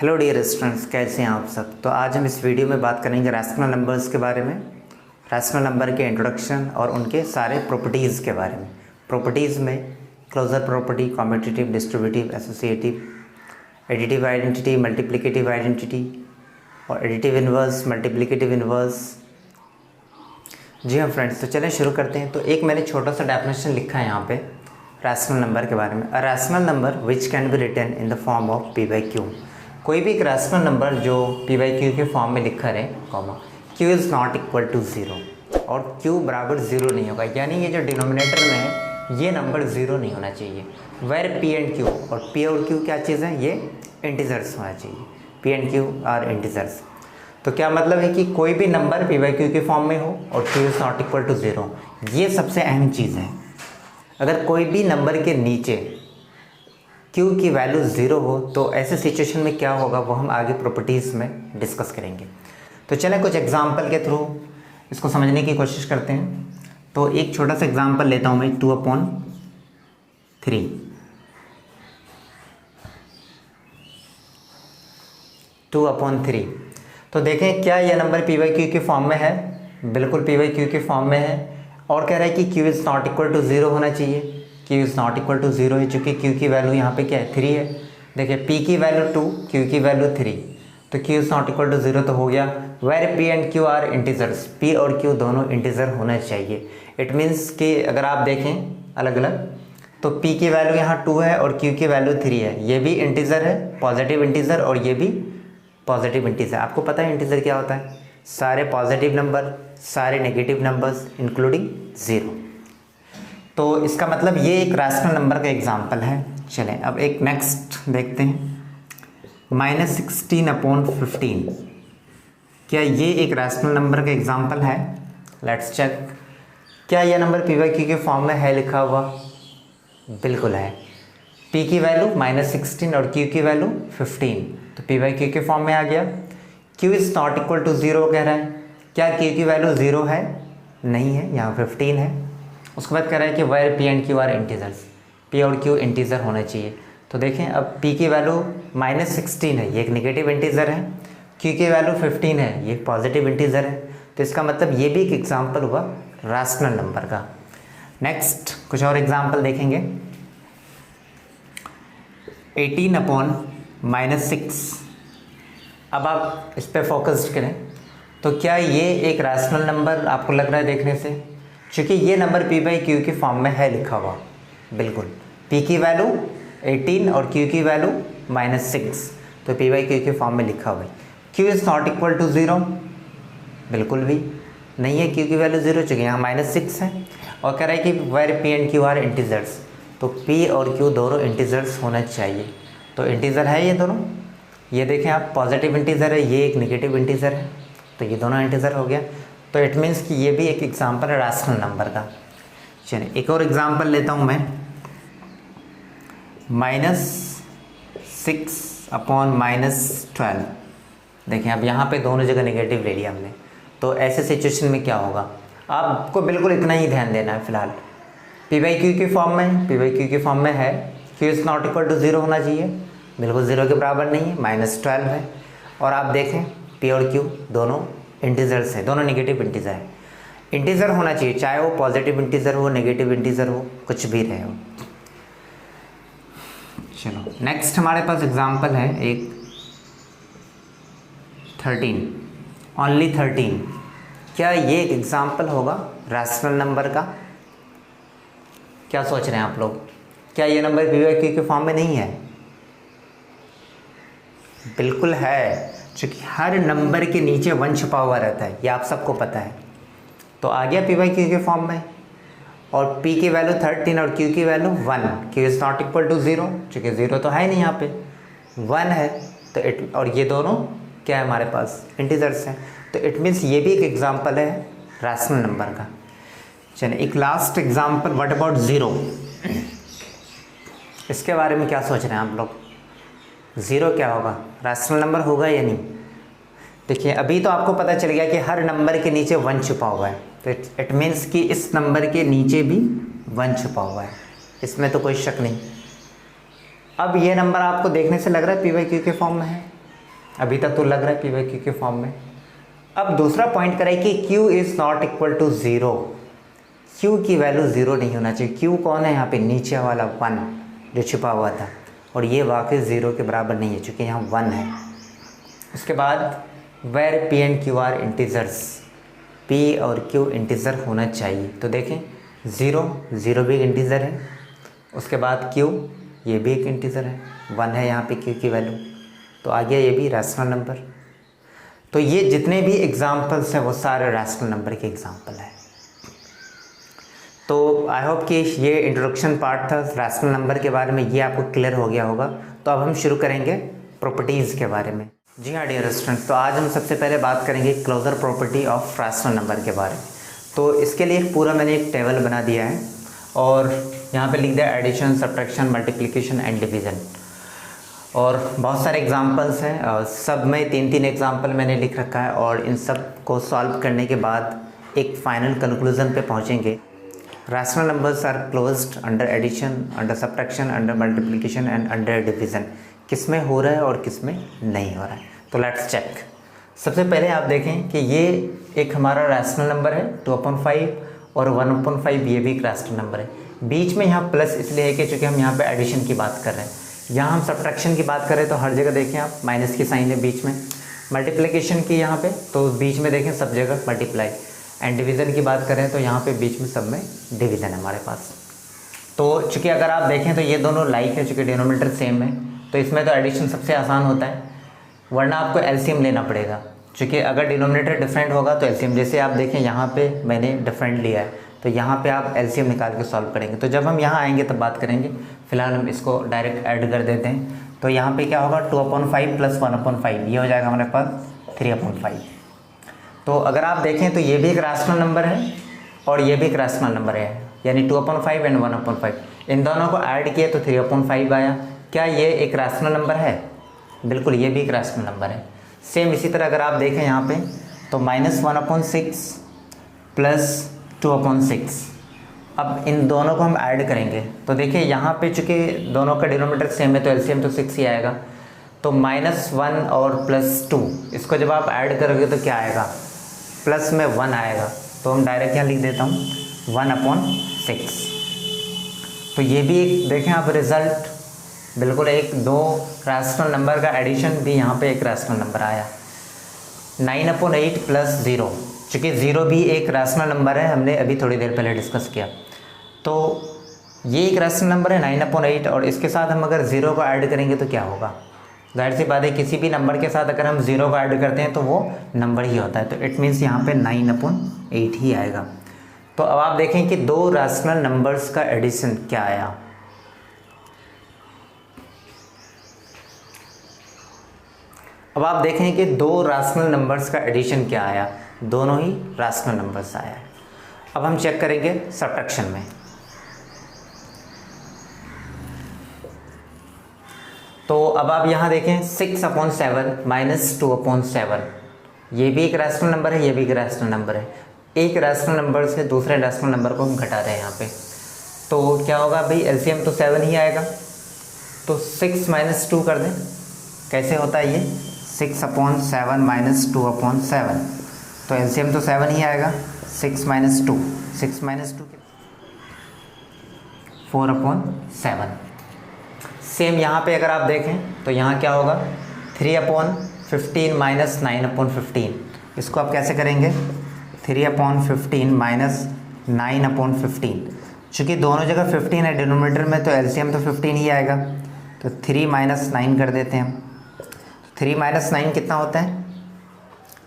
Hello dear students, कैसे हैं आप सब। तो आज हम इस वीडियो में बात करेंगे रैशनल नंबर्स के बारे में, रैशनल नंबर के इंट्रोडक्शन और उनके सारे प्रॉपर्टीज़ के बारे में। प्रॉपर्टीज़ में closure property, commutative, distributive, associative, additive identity, multiplicative identity और एडिटिव इन्वर्स, मल्टीप्लिकेटिव इन्वर्स। जी हाँ फ्रेंड्स, तो चलें शुरू करते हैं। तो एक मैंने छोटा सा डेफिनेशन लिखा है यहाँ पे रैशनल नंबर के बारे में। A rational number which can be written in the form of p by q. कोई भी एक रैशनल नंबर जो पी बाई क्यू के फॉर्म में लिखा रहे, comma q is not equal to zero, और क्यू बराबर ज़ीरो नहीं होगा, यानी ये जो डिनोमिनेटर में है ये नंबर ज़ीरो नहीं होना चाहिए। वेर पी एंड क्यू, और पी और क्यू क्या चीज़ है, ये इंटीजर्स होना चाहिए। P and q are integers. तो क्या मतलब है कि कोई भी नंबर पी बाई क्यू के फॉर्म में हो और q is not equal to zero, ये सबसे अहम चीज़ है। अगर कोई भी नंबर के नीचे q की वैल्यू ज़ीरो हो तो ऐसे सिचुएशन में क्या होगा वो हम आगे प्रॉपर्टीज़ में डिस्कस करेंगे। तो चलें कुछ एग्जांपल के थ्रू इसको समझने की कोशिश करते हैं। तो एक छोटा सा एग्जांपल लेता हूँ मैं, 2/3। 2/3। तो देखें क्या यह नंबर पी बाई क्यू के फॉर्म में है, बिल्कुल पी बाई क्यू के फॉर्म में है। और कह रहा है कि q is not equal to zero होना चाहिए। q is not equal to zero है, चूँकि q की वैल्यू यहाँ पे क्या है, 3 है। देखिए p की वैल्यू 2, q की वैल्यू 3, तो q is not equal to zero तो हो गया। Where p and q are integers, p और q दोनों इंटीजर होना चाहिए। इट मीन्स कि अगर आप देखें अलग अलग, तो p की वैल्यू यहाँ 2 है और q की वैल्यू 3 है। ये भी इंटीजर है, पॉजिटिव इंटीजर, और ये भी पॉजिटिव इंटीजर। आपको पता है इंटीजर क्या होता है, सारे पॉजिटिव नंबर, सारे नेगेटिव नंबर्स इंक्लूडिंग ज़ीरो। तो इसका मतलब ये एक रैशनल नंबर का एग्जांपल है। चलें अब एक नेक्स्ट देखते हैं, -16/15। क्या ये एक रैशनल नंबर का एग्जांपल है? Let's check. क्या यह नंबर पी बाई क्यू के फॉर्म में है लिखा हुआ? बिल्कुल है। p की वैल्यू -16 और q की वैल्यू 15, तो p बाई क्यू के फॉर्म में आ गया। q is not equal to zero कह रहा है। क्या q की वैल्यू ज़ीरो है? नहीं है, यहाँ 15 है। उसके बाद कह रहा है कि where p and q are integers, p और q इंटीजर होना चाहिए। तो देखें अब p की वैल्यू -16 है, ये एक नेगेटिव इंटीजर है। q की वैल्यू 15 है, ये पॉजिटिव इंटीजर है। तो इसका मतलब ये भी एक एग्जांपल हुआ रैशनल नंबर का। नेक्स्ट कुछ और एग्जांपल देखेंगे। 18/-6। अब आप इस पर फोकस्ड करें, तो क्या ये एक रैशनल नंबर आपको लग रहा है देखने से? क्योंकि ये नंबर p बाई क्यू के फॉर्म में है लिखा हुआ। बिल्कुल, p की वैल्यू 18 और q की वैल्यू -6, तो p बाई क्यू के फॉर्म में लिखा हुआ है। q is not equal to zero, बिल्कुल भी नहीं है, q की वैल्यू ज़ीरो, चूँकि यहाँ -6 है। और कह रहा है कि where p and q are integers, तो p और q दोनों इंटीजर्स होना चाहिए। तो इंटीजर है ये दोनों, ये देखें आप, पॉजिटिव इंटीजर है, ये एक नेगेटिव इंटीजर है, तो ये दोनों इंटीजर हो गया। तो इट मीन्स कि ये भी एक एग्जांपल है रैशनल नंबर का। चलिए एक और एग्जांपल लेता हूँ मैं, -6/-12। देखें अब यहाँ पे दोनों जगह नेगेटिव ले लिया हमने, तो ऐसे सिचुएशन में क्या होगा, आपको बिल्कुल इतना ही ध्यान देना है फिलहाल। पी बाई क्यू के फॉर्म में, पी बाई क्यू के फॉर्म में है, q is not equal to zero होना चाहिए, बिल्कुल ज़ीरो के बराबर नहीं है, -12 है। और आप देखें p और q दोनों इंटीजर्स है, दोनों नेगेटिव इंटीजर है। इंटीजर होना चाहिए, चाहे वो पॉजिटिव इंटीजर हो, नेगेटिव इंटीजर हो, कुछ भी रहे हो। चलो नेक्स्ट हमारे पास एग्जांपल है एक 13, ओनली 13। क्या ये एक एग्जांपल होगा रैशनल नंबर का? क्या सोच रहे हैं आप लोग? क्या ये नंबर पी बाई क्यू के फॉर्म में नहीं है? बिल्कुल है, क्योंकि हर नंबर के नीचे 1 छुपा हुआ रहता है, ये आप सबको पता है। तो आ गया पी बाई क्यू के फॉर्म में, और p की वैल्यू 13 और q की value 1, q is not equal to zero, चूँकि ज़ीरो तो है नहीं यहाँ पे, 1 है। तो और ये दोनों क्या है हमारे पास, इंटीजर्स हैं। तो इट मीन्स ये भी एक एग्जांपल है रैशनल नंबर का। चलिए एक last example, what about zero. इसके बारे में क्या सोच रहे हैं आप लोग? ज़ीरो क्या होगा, रैशनल नंबर होगा या नहीं? देखिए अभी तो आपको पता चल गया कि हर नंबर के नीचे 1 छुपा हुआ है, तो इट मीन्स कि इस नंबर के नीचे भी 1 छुपा हुआ है, इसमें तो कोई शक नहीं। अब ये नंबर आपको देखने से लग रहा है पी बाई क्यू के फॉर्म में है, अभी तक तो लग रहा है पी बाई क्यू के फॉर्म में। अब दूसरा पॉइंट करें कि Q is not equal to zero, Q की वैल्यू ज़ीरो नहीं होना चाहिए। Q कौन है यहाँ पे, नीचे वाला 1 जो छिपा हुआ था, और ये वाकई ज़ीरो के बराबर नहीं है चूँकि यहाँ 1 है। उसके बाद where P and Q are integers, P और Q इंटीजर होना चाहिए। तो देखें ज़ीरो भी एक इंटीजर है, उसके बाद Q ये भी एक इंटीजर है, 1 है यहाँ पे Q की वैल्यू, तो आ गया ये भी रैशनल नंबर। तो ये जितने भी एग्जाम्पल्स हैं वो सारे रैशनल नंबर के एग्जाम्पल हैं। तो आई होप कि ये इंट्रोडक्शन पार्ट था रैशनल नंबर के बारे में, ये आपको क्लियर हो गया होगा। तो अब हम शुरू करेंगे प्रॉपर्टीज़ के बारे में। जी हाँ डियर स्टूडेंट, तो आज हम सबसे पहले बात करेंगे closure property of rational number के बारे में। तो इसके लिए पूरा मैंने एक टेबल बना दिया है और यहाँ पे लिख दिया addition, subtraction, multiplication and division, और बहुत सारे एग्जांपल्स हैं। सब में 3-3 एग्जांपल मैंने लिख रखा है, और इन सब को सॉल्व करने के बाद एक फाइनल कंक्लूजन पे पहुँचेंगे। Rational numbers are closed under addition, under subtraction, under multiplication and under division. किस में हो रहा है और किस में नहीं हो रहा है, तो लेट्स चेक। सबसे पहले आप देखें कि ये एक हमारा रैशनल नंबर है 2/5 और 1/5, ये भी एक रैशनल नंबर है। बीच में यहाँ प्लस इसलिए है कि चूँकि हम यहाँ पे एडिशन की बात कर रहे हैं, यहाँ हम सब्ट्रैक्शन की बात करें तो हर जगह देखें आप माइनस की साइन है बीच में, मल्टीप्लिकेशन की यहाँ पे तो बीच में देखें सब जगह मल्टीप्लाई, एंड डिवीज़न की बात करें तो यहाँ पे बीच में सब में डिवीज़न है हमारे पास। तो चूँकि अगर आप देखें तो ये दोनों लाइक है, चूँकि डिनोमिनेटर सेम है तो इसमें तो एडिशन सबसे आसान होता है, वरना आपको एलसीएम लेना पड़ेगा। चूँकि अगर डिनोमिनेटर डिफरेंट होगा तो एलसीएम, जैसे आप देखें यहाँ पे मैंने डिफरेंट लिया है तो यहाँ पे आप एलसीएम निकाल के सॉल्व करेंगे। तो जब हम यहाँ आएंगे तब बात करेंगे, फिलहाल हम इसको डायरेक्ट ऐड कर देते हैं। तो यहाँ पे क्या होगा 2/5 प्लस 1/5, ये हो जाएगा हमारे पास 3/5। तो अगर आप देखें तो ये भी एक रैशनल नंबर है और ये भी एक रैशनल नंबर है, यानी 2/5 एंड 1/5, इन दोनों को ऐड किए तो 3/5 आया। क्या ये एक रैशनल नंबर है? बिल्कुल, ये भी एक रैशनल नंबर है। सेम इसी तरह अगर आप देखें यहाँ पे तो -1/6 प्लस 2/6, अब इन दोनों को हम ऐड करेंगे तो देखिए यहाँ पे चूँकि दोनों का डिनोमिनेटर सेम है तो एलसीएम तो 6 ही आएगा। तो -1 और +2 इसको जब आप ऐड करोगे तो क्या आएगा, प्लस में 1 आएगा। तो हम डायरेक्ट यहाँ लिख देता हूँ 1/6। तो ये भी एक देखें आप रिज़ल्ट, बिल्कुल एक दो रैशनल नंबर का एडिशन भी यहाँ पे एक रैशनल नंबर आया। 9/8 प्लस 0, चूँकि 0 भी एक रैशनल नंबर है, हमने अभी थोड़ी देर पहले डिस्कस किया। तो ये एक रैशनल नंबर है 9/8, और इसके साथ हम अगर 0 को ऐड करेंगे तो क्या होगा, जाहिर सी बात है किसी भी नंबर के साथ अगर हम 0 को ऐड करते हैं तो वो नंबर ही होता है। तो इट मीन्स यहाँ पे 9/8 ही आएगा। तो अब आप देखें कि दो रैशनल नंबर्स का एडिशन क्या आया। अब आप देखें कि दो रैशनल नंबर्स का एडिशन क्या आया, दोनों ही रैशनल नंबर्स आया है। अब हम चेक करेंगे सब्ट्रैक्शन में। तो अब आप यहाँ देखें 6/7 माइनस 2/7, ये भी एक रैशनल नंबर है, ये भी एक रैशनल नंबर है। एक रैशनल नंबर से दूसरे रैशनल नंबर को हम घटा रहे हैं यहाँ पे, तो क्या होगा भाई, एलसीएम तो 7 ही आएगा। तो 6 - 2 कर दें, कैसे होता है ये 6/7 माइनस 2/7, तो एलसीएम तो 7 ही आएगा। 6 - 2, 6 - 2 4/7। सेम यहाँ पे अगर आप देखें तो यहाँ क्या होगा 3/15 माइनस 9/15, इसको आप कैसे करेंगे 3/15 माइनस 9/15, चूँकि दोनों जगह 15 है डिनोमिनेटर में तो एलसीएम तो 15 ही आएगा। तो 3 - 9 कर देते हैं हम। 3 - 9 कितना होता है,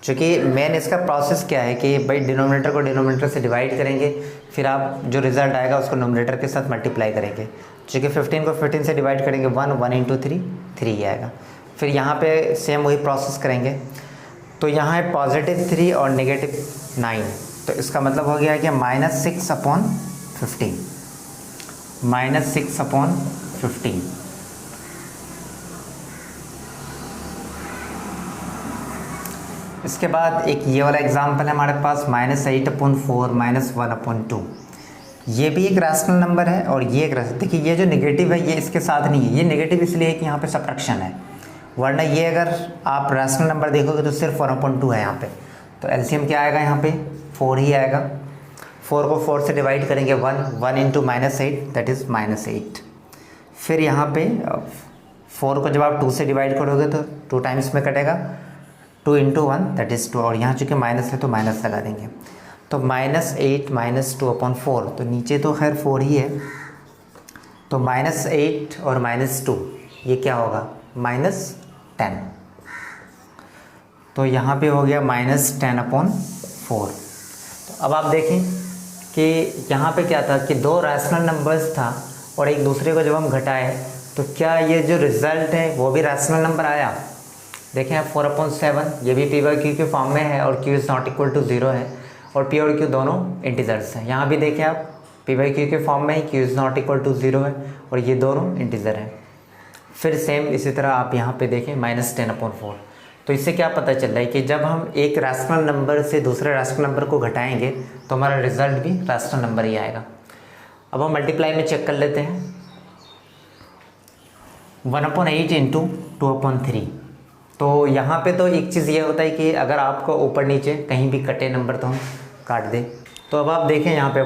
चूँकि मेन इसका प्रोसेस क्या है कि भाई डिनोमिनेटर को डिनोमिनेटर से डिवाइड करेंगे, फिर आप जो रिज़ल्ट आएगा उसको नोमिनेटर के साथ मल्टीप्लाई करेंगे। चूँकि 15 को 15 से डिवाइड करेंगे 1 × 3 3 आएगा। फिर यहाँ पे सेम वही प्रोसेस करेंगे, तो यहाँ है +3 और -9, तो इसका मतलब हो गया कि -6/15, -6/15। इसके बाद एक ये वाला एग्जांपल है हमारे पास -8/4 -1/2, ये भी एक रैशनल नंबर है और ये एक रैशनल। देखिए ये जो नेगेटिव है ये इसके साथ नहीं है, ये नेगेटिव इसलिए है कि यहाँ पे सब्ट्रैक्शन है, वरना ये अगर आप रैशनल नंबर देखोगे तो सिर्फ 1/2 है यहाँ पे। तो एलसीएम क्या आएगा यहाँ पे 4 ही आएगा। 4 को 4 से डिवाइड करेंगे 1 इंटू -8 दैट इज़ -8। फिर यहाँ पे 4 को जब आप 2 से डिवाइड करोगे तो 2 टाइम्स में कटेगा, 2 इंटू 1 दैट इज़ 2, और यहाँ चूँकि माइनस है तो माइनस लगा देंगे। तो -8 -2/4, तो नीचे तो खैर 4 ही है, तो -8 और -2 ये क्या होगा -10। तो यहाँ पे हो गया -10/4। तो अब आप देखें कि यहाँ पे क्या था कि दो रैशनल नंबर्स था और एक दूसरे को जब हम घटाए तो क्या ये जो रिज़ल्ट है वो भी रैशनल नंबर आया। देखें आप 4/7 ये भी p/q के फॉर्म में है और q is not equal to 0 है, और p और q दोनों इंटीजर्स हैं। यहाँ भी देखें आप p/q के फॉर्म में ही q is not equal to 0 है और ये दोनों इंटीजर हैं। फिर सेम इसी तरह आप यहाँ पे देखें -10/4। तो इससे क्या पता चल रहा है कि जब हम एक रैशनल नंबर से दूसरे रैशनल नंबर को घटाएंगे तो हमारा रिजल्ट भी रैशनल नंबर ही आएगा। अब हम मल्टीप्लाई में चेक कर लेते हैं। 1/8 इंटू 2/3। तो यहाँ पे तो एक चीज़ ये होता है कि अगर आपको ऊपर नीचे कहीं भी कटे नंबर तो हम काट दें। तो अब आप देखें यहाँ पे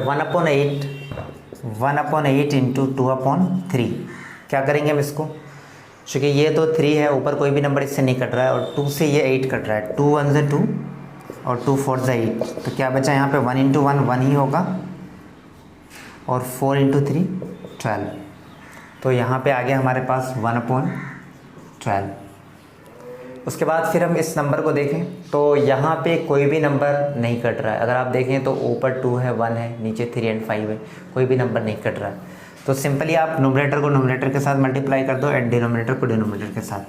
1/8 इंटू 2/3 क्या करेंगे हम इसको, क्योंकि ये तो 3 है, ऊपर कोई भी नंबर इससे नहीं कट रहा है और 2 से ये 8 कट रहा है, 2 1 से 2 और 2 4 से 8, तो क्या बचा यहाँ पे 1 इंटू 1 1 ही होगा और 4 इंटू 3 12। तो यहाँ पे आ गया हमारे पास 1/12। उसके बाद फिर हम इस नंबर को देखें तो यहाँ पे कोई भी नंबर नहीं कट रहा है। अगर आप देखें तो ऊपर 2 है, 1 है, नीचे 3 एंड 5 है, कोई भी नंबर नहीं कट रहा है। तो सिंपली आप नोमिनेटर को नोमिनेटर के साथ मल्टीप्लाई कर दो एंड डिनोमिनेटर को डिनोमिनेटर के साथ।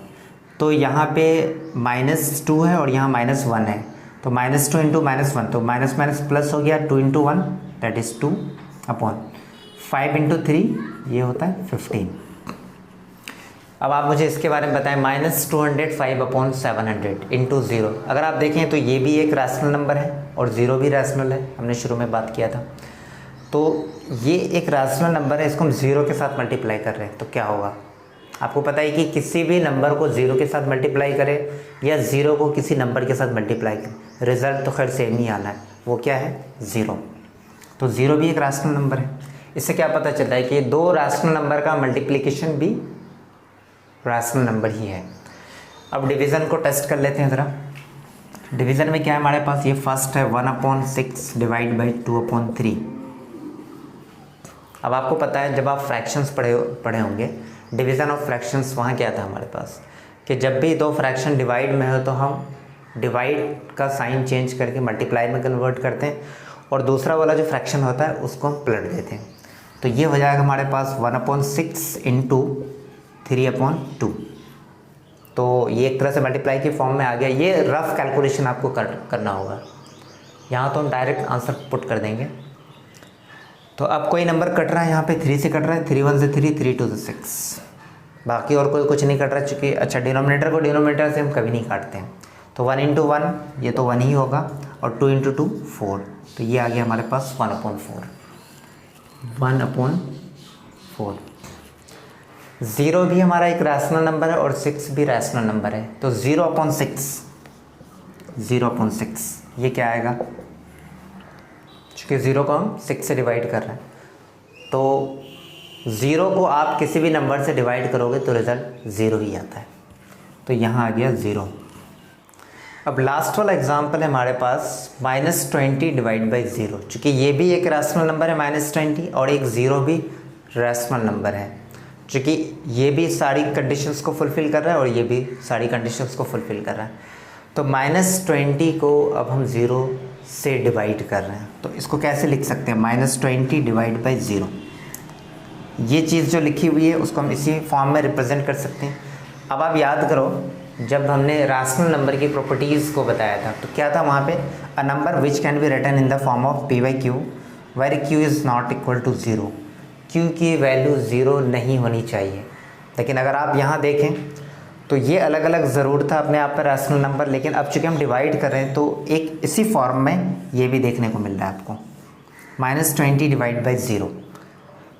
तो यहाँ पे -2 है और यहाँ -1 है, तो -2 इंटू -1, तो माइनस माइनस प्लस हो गया, 2 इंटू 1 दैट इज़ 2/5 इंटू 3 ये होता है 15। अब आप मुझे इसके बारे में बताएं, -205/700 इंटू 0। अगर आप देखें तो ये भी एक रैशनल नंबर है और 0 भी रैशनल है, हमने शुरू में बात किया था। तो ये एक रैशनल नंबर है, इसको हम 0 के साथ मल्टीप्लाई कर रहे हैं तो क्या होगा। आपको पता है कि किसी भी नंबर को 0 के साथ मल्टीप्लाई करें या 0 को किसी नंबर के साथ मल्टीप्लाई करें, रिज़ल्ट तो खैर सेम ही आना है, वो क्या है 0। तो 0 भी एक रैशनल नंबर है। इससे क्या पता चलता है कि दो रैशनल नंबर का मल्टीप्लिकेशन भी रैशनल नंबर ही है। अब डिवीज़न को टेस्ट कर लेते हैं ज़रा। डिवीज़न में क्या है हमारे पास, ये फर्स्ट है 1/6 डिवाइड बाई 2/3। अब आपको पता है जब आप फ्रैक्शंस पढ़े होंगे, डिवीज़न ऑफ फ्रैक्शंस, वहाँ क्या था हमारे पास कि जब भी दो फ्रैक्शन डिवाइड में हो तो हम डिवाइड का साइन चेंज करके मल्टीप्लाई में कन्वर्ट करते हैं और दूसरा वाला जो फ्रैक्शन होता है उसको हम पलट देते हैं। तो ये हो जाएगा हमारे पास 1/6 इंटू 3/2। तो ये एक तरह से मल्टीप्लाई की फॉर्म में आ गया। ये रफ कैलकुलेशन आपको करना होगा, यहाँ तो हम डायरेक्ट आंसर पुट कर देंगे। तो अब कोई नंबर कट रहा है, यहाँ पे 3 से कट रहा है, 3 1 से 3, 3 2 से 6, बाकी और कोई कुछ नहीं कट रहा है चूँकि अच्छा डिनोमिनेटर को डिनोमिनेटर से हम कभी नहीं काटते हैं। तो 1 इंटू 1 ये तो 1 ही होगा और 2 इंटू 2 4, तो ये आ गया हमारे पास 1/4। 1/4। 0 भी हमारा एक रैशनल नंबर है और 6 भी रैशनल नंबर है। तो 0/6 ये क्या आएगा, क्योंकि 0 को हम 6 से डिवाइड कर रहे हैं। तो 0 को आप किसी भी नंबर से डिवाइड करोगे तो रिज़ल्ट 0 ही आता है। तो यहाँ आ गया 0। अब लास्ट वाला एग्जांपल है हमारे पास -20 डिवाइड बाई 0। चूँकि ये भी एक रैशनल नंबर है -20 और एक 0 भी रैशनल नंबर है, चूँकि ये भी सारी कंडीशंस को फुलफ़िल कर रहा है और ये भी सारी कंडीशंस को फुलफ़िल कर रहा है। तो -20 को अब हम 0 से डिवाइड कर रहे हैं, तो इसको कैसे लिख सकते हैं, -20 डिवाइड बाई 0। ये चीज़ जो लिखी हुई है उसको हम इसी फॉर्म में रिप्रेजेंट कर सकते हैं। अब आप याद करो जब हमने रैशनल नंबर की प्रॉपर्टीज़ को बताया था तो क्या था वहाँ पे, a number which can be written in the form of p/q where q is not equal to 0। q की वैल्यू 0 नहीं होनी चाहिए। लेकिन अगर आप यहाँ देखें तो ये अलग अलग ज़रूर था अपने आप पर रैशनल नंबर, लेकिन अब चूँकि हम डिवाइड कर रहे हैं तो एक इसी फॉर्म में ये भी देखने को मिल रहा है आपको, -20 डिवाइड बाई 0।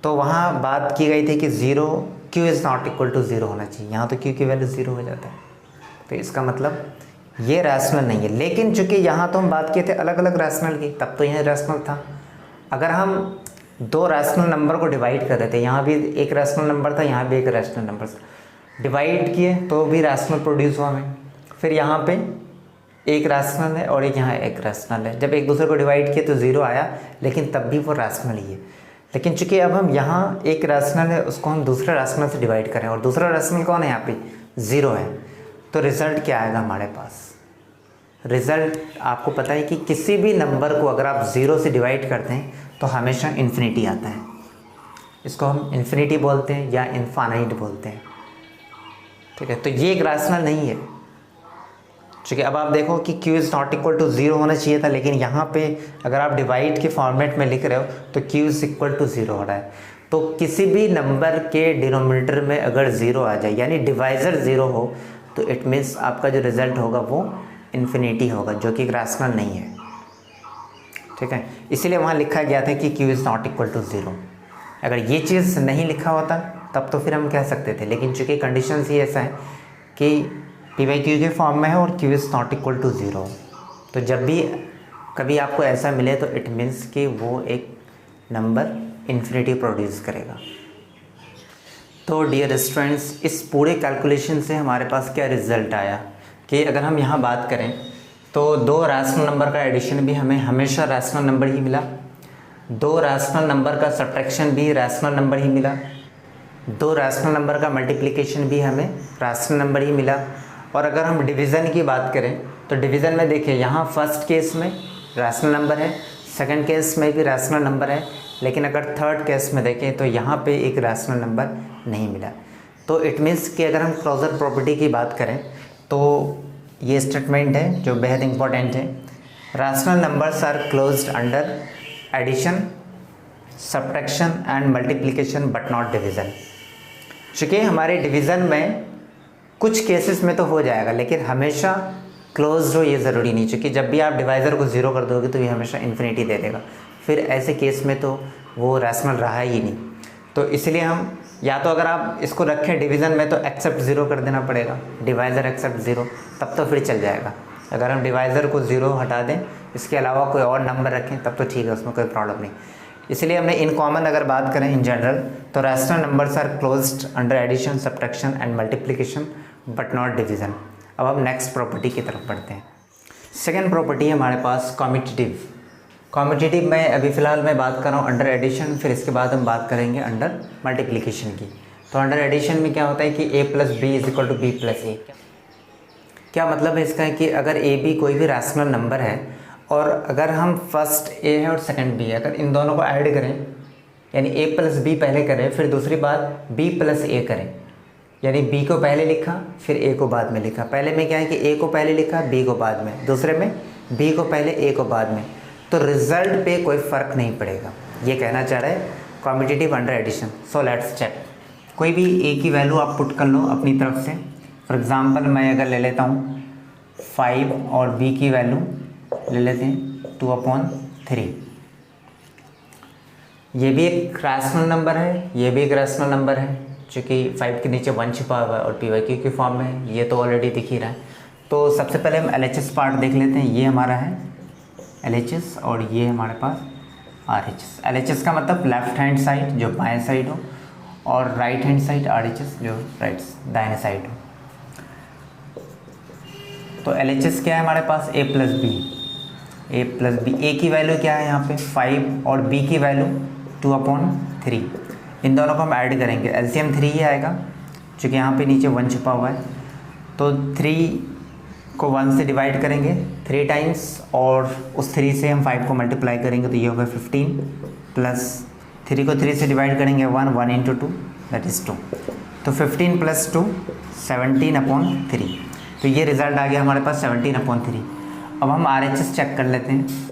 तो वहाँ बात की गई थी कि 0 q is not equal to 0 होना चाहिए, यहाँ तो q की वैल्यू 0 हो जाता है। तो इसका मतलब ये रैशनल नहीं है। लेकिन चूंकि यहाँ तो हम बात किए थे अलग अलग रैशनल की, तब तो यह रैशनल था। अगर हम दो रैशनल नंबर को डिवाइड कर रहे थे, यहाँ भी एक रैशनल नंबर था, यहाँ भी एक रैशनल नंबर था, डिवाइड किए तो भी रैशनल प्रोड्यूस हुआ हमें। फिर यहाँ पे एक रैशनल है और एक यहाँ एक रैशनल है, जब एक दूसरे को डिवाइड किए तो ज़ीरो आया, लेकिन तब भी वो रैशनल ही है। लेकिन चूंकि अब हम यहाँ एक रैशनल है उसको हम दूसरे रैशनल से डिवाइड करें और दूसरा रैशनल कौन है, यहाँ पे ज़ीरो है, तो रिज़ल्ट क्या आएगा हमारे पास। रिज़ल्ट आपको पता है कि किसी भी नंबर को अगर आप ज़ीरो से डिवाइड करते हैं तो हमेशा इन्फिनिटी आता है। इसको हम इन्फिनिटी बोलते हैं या इनफाइनाइट बोलते हैं, ठीक है। तो ये एक रैशनल नहीं है। चूँकि अब आप देखो कि q is not equal to zero होना चाहिए था, लेकिन यहाँ पे अगर आप डिवाइड के फॉर्मेट में लिख रहे हो तो q is equal to zero हो रहा है। तो किसी भी नंबर के डिनोमिनेटर में अगर ज़ीरो आ जाए, यानी डिवाइज़र ज़ीरो हो, तो इट मीन्स आपका जो रिज़ल्ट होगा वो इन्फिनिटी होगा, जो कि एक रैशनल नहीं है, ठीक है। इसीलिए वहाँ लिखा गया था कि q is not equal to zero. अगर ये चीज़ नहीं लिखा होता तब तो फिर हम कह सकते थे, लेकिन चूँकि कंडीशन ही ऐसा है कि p बाई क्यू के फॉर्म में है और q is not equal to zero, तो जब भी कभी आपको ऐसा मिले तो इट मीन्स कि वो एक नंबर इन्फिनिटी प्रोड्यूस करेगा। तो डियर स्टूडेंट्स, इस पूरे कैलकुलेशन से हमारे पास क्या रिज़ल्ट आया कि अगर हम यहाँ बात करें तो दो रैशनल नंबर का एडिशन भी हमें हमेशा रैशनल नंबर ही मिला, दो रैशनल नंबर का सब्ट्रैक्शन भी रैशनल नंबर ही मिला, दो रैशनल नंबर का मल्टीप्लिकेशन भी हमें रैशनल नंबर ही मिला। और अगर हम डिवीज़न की बात करें तो डिवीज़न में देखिए यहाँ फर्स्ट केस में रैशनल नंबर है, सेकंड केस में भी रैशनल नंबर है, लेकिन अगर थर्ड केस में देखें तो यहाँ पे एक रैशनल नंबर नहीं मिला। तो इट मीन्स कि अगर हम क्लोजर प्रॉपर्टी की बात करें तो ये स्टेटमेंट है जो बेहद इंपॉर्टेंट है। Rational numbers are closed under addition, subtraction and multiplication but not division. चूँकि हमारे डिवीज़न में कुछ केसेस में तो हो जाएगा, लेकिन हमेशा क्लोज्ड हो ये ज़रूरी नहीं, क्योंकि जब भी आप डिवाइज़र को ज़ीरो कर दोगे तो ये हमेशा इन्फिनिटी दे देगा, फिर ऐसे केस में तो वो रैशनल रहा ही नहीं। तो इसलिए हम या तो अगर आप इसको रखें डिवीज़न में तो एक्सेप्ट ज़ीरो कर देना पड़ेगा, डिवाइज़र एक्सेप्ट ज़ीरो, तब तो फिर चल जाएगा। अगर हम डिवाइज़र को ज़ीरो हटा दें, इसके अलावा कोई और नंबर रखें तब तो ठीक है, उसमें कोई प्रॉब्लम नहीं। इसलिए हमने इन कॉमन अगर बात करें इन जनरल तो rational numbers are closed under addition, subtraction and multiplication but not division. अब हम नेक्स्ट प्रॉपर्टी की तरफ बढ़ते हैं। सेकेंड प्रॉपर्टी है हमारे पास कॉम्यूटेटिव। कॉम्यूटेटिव में अभी फ़िलहाल मैं बात कर रहा हूँ अंडर एडिशन, फिर इसके बाद हम बात करेंगे अंडर मल्टीप्लिकेशन की। तो अंडर एडिशन में क्या होता है कि a plus b is equal to b plus a. क्या मतलब है इसका है कि अगर ए बी कोई भी रैशनल नंबर है और अगर हम फर्स्ट ए है और सेकंड बी है, अगर इन दोनों को ऐड करें, यानी a प्लस बी पहले करें, फिर दूसरी बात b प्लस ए करें, यानी b को पहले लिखा फिर a को बाद में लिखा। पहले में क्या है कि a को पहले लिखा b को बाद में, दूसरे में b को पहले a को बाद में, तो रिजल्ट पे कोई फ़र्क नहीं पड़ेगा, ये कहना चाह रहा है commutative under addition. So let's check. कोई भी a की वैल्यू आप पुट कर लो अपनी तरफ से। फॉर एग्ज़ाम्पल मैं अगर ले लेता हूँ 5 और b की वैल्यू ले लेते हैं 2/3। ये भी एक रैशनल नंबर है, ये भी एक रैशनल नंबर है, चूँकि 5 के नीचे 1 छिपा हुआ है और पी वाई क्यू के फॉर्म में है, ये तो ऑलरेडी दिख ही रहा है। तो सबसे पहले हम LHS पार्ट देख लेते हैं। ये हमारा है LHS और ये हमारे पास RHS। LHS का मतलब लेफ्ट हैंड साइड जो बाएं साइड हो और राइट हैंड साइड RHS जो दाहिने साइड हो। तो LHS क्या है हमारे पास a प्लस बी। a की वैल्यू क्या है यहाँ पे 5 और b की वैल्यू 2/3। इन दोनों को हम ऐड करेंगे, एलसीएम 3 ही आएगा क्योंकि यहाँ पे नीचे 1 छुपा हुआ है। तो 3 को 1 से डिवाइड करेंगे 3 टाइम्स और उस 3 से हम 5 को मल्टीप्लाई करेंगे तो ये होगा 15 प्लस 3 को 3 से डिवाइड करेंगे 1 इंटू 2 दैट इज़ 2। तो 15 प्लस 2 17/3। तो ये रिज़ल्ट आ गया हमारे पास 17/3। अब हम RHS चेक कर लेते हैं।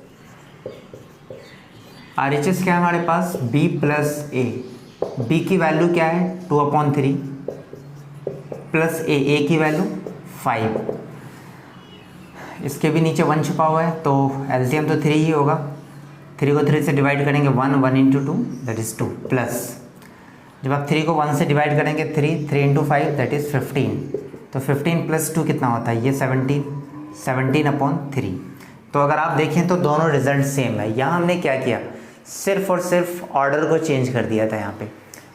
RHS क्या है हमारे पास b प्लस ए। b की वैल्यू क्या है 2/3 प्लस a की वैल्यू 5। इसके भी नीचे 1 छुपा हुआ है तो एलसीएम तो 3 ही होगा। 3 को 3 से डिवाइड करेंगे 1 इंटू 2 दैट इज़ 2 प्लस जब आप 3 को 1 से डिवाइड करेंगे 3 इंटू 5 दैट इज़ 15 तो 15 + 2 कितना होता है, ये 17/3। तो अगर आप देखें तो दोनों रिजल्ट सेम है। यहाँ हमने क्या किया, सिर्फ और सिर्फ ऑर्डर को चेंज कर दिया था। यहाँ पे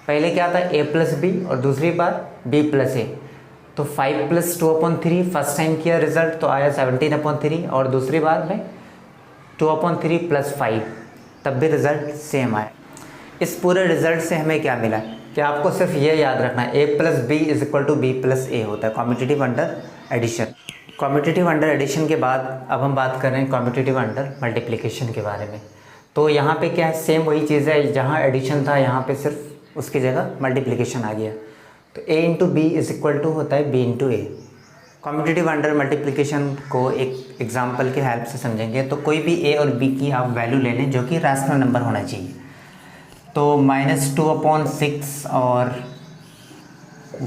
पहले क्या था a + b और दूसरी बार b + a। तो 5 + 2/3 फर्स्ट टाइम किया रिजल्ट तो आया 17/3, और दूसरी बार में 2/3 + 5 तब भी रिजल्ट सेम आया। इस पूरे रिजल्ट से हमें क्या मिला कि आपको सिर्फ ये याद रखना है a + b = b + a होता है, competitive under addition. Competitive under addition के बाद अब हम बात कर रहे हैं कॉम्पिटिटिव अंडर मल्टीप्लिकेशन के बारे में। तो यहाँ पे क्या है, सेम वही चीज़ है, जहाँ एडिशन था यहाँ पे सिर्फ उसकी जगह मल्टीप्लिकेशन आ गया। तो a × b = होता है b × a। Competitive under multiplication को एक एग्जांपल के हेल्प से समझेंगे। तो कोई भी a और b की आप वैल्यू ले लें जो कि रैशनल नंबर होना चाहिए। तो -2/6 और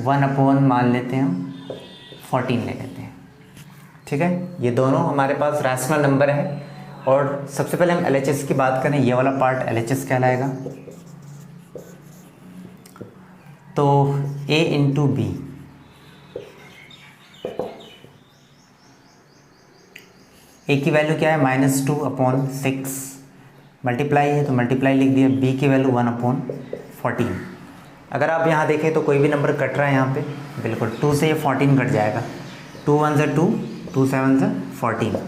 1/ मान लेते हैं हम 14 ले लेते हैं, ठीक है। ये दोनों हमारे पास रैशनल नंबर है। और सबसे पहले हम LHS की बात करें, ये वाला पार्ट LHS कहलाएगा। तो a × b, a की वैल्यू क्या है -2/6, मल्टीप्लाई है तो मल्टीप्लाई लिख दिया, b की वैल्यू 1/14। अगर आप यहाँ देखें तो कोई भी नंबर कट रहा है यहाँ पे, बिल्कुल 2 से ये 14 कट जाएगा। 2 × 1 = 2, 2 × 7 = 14।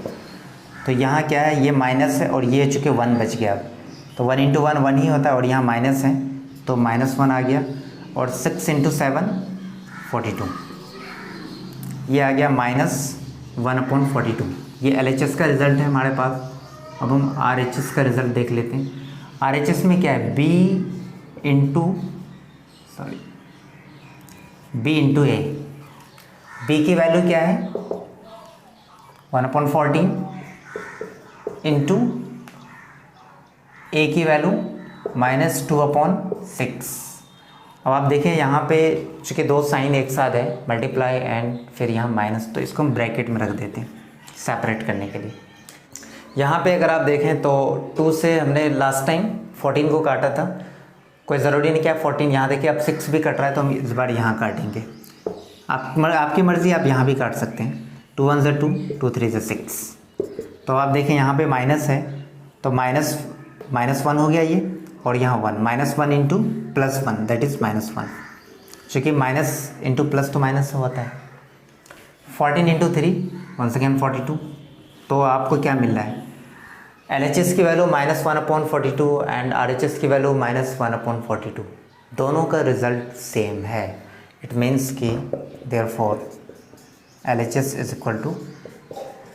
तो यहाँ क्या है, ये माइनस है और ये चूँकि 1 बच गया। तो 1 × 1 1 ही होता है और यहाँ माइनस है तो -1 आ गया। और 6 × 7 42, ये आ गया -1/42। ये LHS का रिज़ल्ट है हमारे पास। अब हम RHS का रिज़ल्ट देख लेते हैं। RHS में क्या है, b × a। b की वैल्यू क्या है 1/14 इंटू a की वैल्यू -2/6। अब आप देखें यहाँ पे चूँकि दो साइन एक साथ है, मल्टीप्लाई एंड फिर यहाँ माइनस, तो इसको हम ब्रैकेट में रख देते हैं सेपरेट करने के लिए। यहाँ पे अगर आप देखें तो 2 से हमने लास्ट टाइम 14 को काटा था, कोई ज़रूरी नहीं कि आप 14 यहाँ देखिए, अब 6 भी कट रहा है तो हम इस बार यहाँ काटेंगे। आपकी मर्ज़ी, आप यहाँ भी काट सकते हैं। 2 × 1 = 2, 2 × 3 = 6। तो आप देखें यहाँ पे माइनस है तो -1 हो गया ये, और यहाँ 1, -1 × +1 दैट इज़ -1, चूँकि माइनस इंटू प्लस तो माइनस होता है। 14 × 3 1 सेकेंड 42। तो आपको क्या मिल रहा है, LHS की वैल्यू -1/42 एंड RHS की वैल्यू -1/42। दोनों का रिज़ल्ट सेम है। इट मीन्स कि देयरफॉर LHS =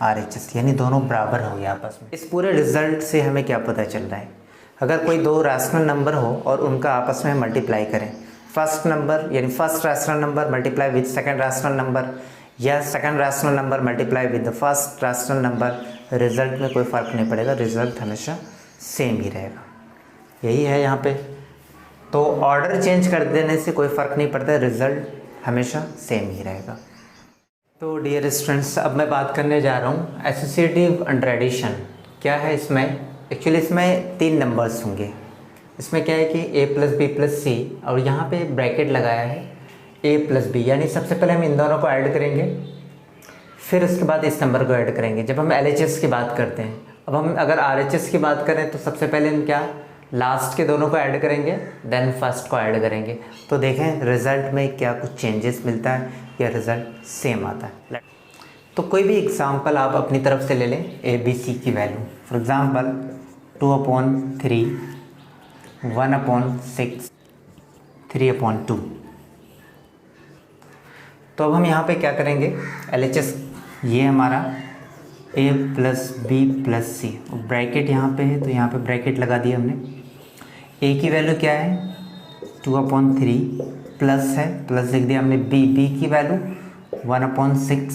RHS, यानी दोनों बराबर हो गया आपस में। इस पूरे रिज़ल्ट से हमें क्या पता चल रहा है, अगर कोई दो रैशनल नंबर हो और उनका आपस में मल्टीप्लाई करें, फर्स्ट नंबर यानी first rational number multiply with second rational number, या second rational number multiply with the first rational number, result में कोई फ़र्क नहीं पड़ेगा, रिज़ल्ट हमेशा सेम ही रहेगा। यही है यहाँ पे। तो ऑर्डर चेंज कर देने से कोई फ़र्क नहीं पड़ता, रिज़ल्ट हमेशा सेम ही रहेगा। तो डियर स्टूडेंट्स, अब मैं बात करने जा रहा हूँ एसोसिएटिव अंडर एडिशन। क्या है इसमें, एक्चुअली इसमें 3 नंबर्स होंगे। इसमें क्या है कि a + b + c, और यहाँ पे ब्रैकेट लगाया है a + b, यानी सबसे पहले हम इन दोनों को ऐड करेंगे, फिर उसके बाद इस नंबर को ऐड करेंगे जब हम LHS की बात करते हैं। अब हम अगर RHS की बात करें तो सबसे पहले हम क्या लास्ट के दोनों को ऐड करेंगे, देन फर्स्ट को ऐड करेंगे। तो देखें रिज़ल्ट में क्या कुछ चेंजेस मिलता है या रिज़ल्ट सेम आता है। तो कोई भी एग्जांपल आप अपनी तरफ से ले लें ABC की वैल्यू, फॉर एग्ज़ाम्पल 2/3, 1/6, 3/2। तो अब हम यहाँ पे क्या करेंगे, LHS ये हमारा a + b + c, ब्रैकेट यहाँ पे है तो यहाँ पे ब्रैकेट लगा दिया हमने। a की वैल्यू क्या है 2/3, प्लस है प्लस लिख दिया हमने, b की वैल्यू 1/6,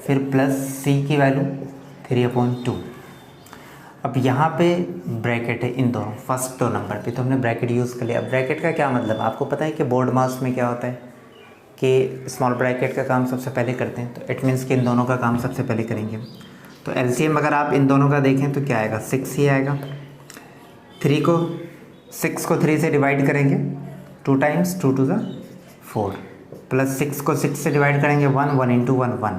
फिर प्लस c की वैल्यू 3/2। अब यहाँ पे ब्रैकेट है इन दोनों फर्स्ट 2 नंबर पे, तो हमने ब्रैकेट यूज़ कर लिया। अब ब्रैकेट का क्या मतलब, आपको पता है कि बोर्ड मास में क्या होता है कि स्मॉल ब्रैकेट का काम सबसे पहले करते हैं, तो इट मीन्स कि इन दोनों का काम सबसे पहले करेंगे। तो LCM अगर आप इन दोनों का देखें तो क्या आएगा, 6 ही आएगा। 6 को 3 से डिवाइड करेंगे, 2 × 2 = 4, प्लस 6 को 6 से डिवाइड करेंगे 1, 1 इंटू 1 1।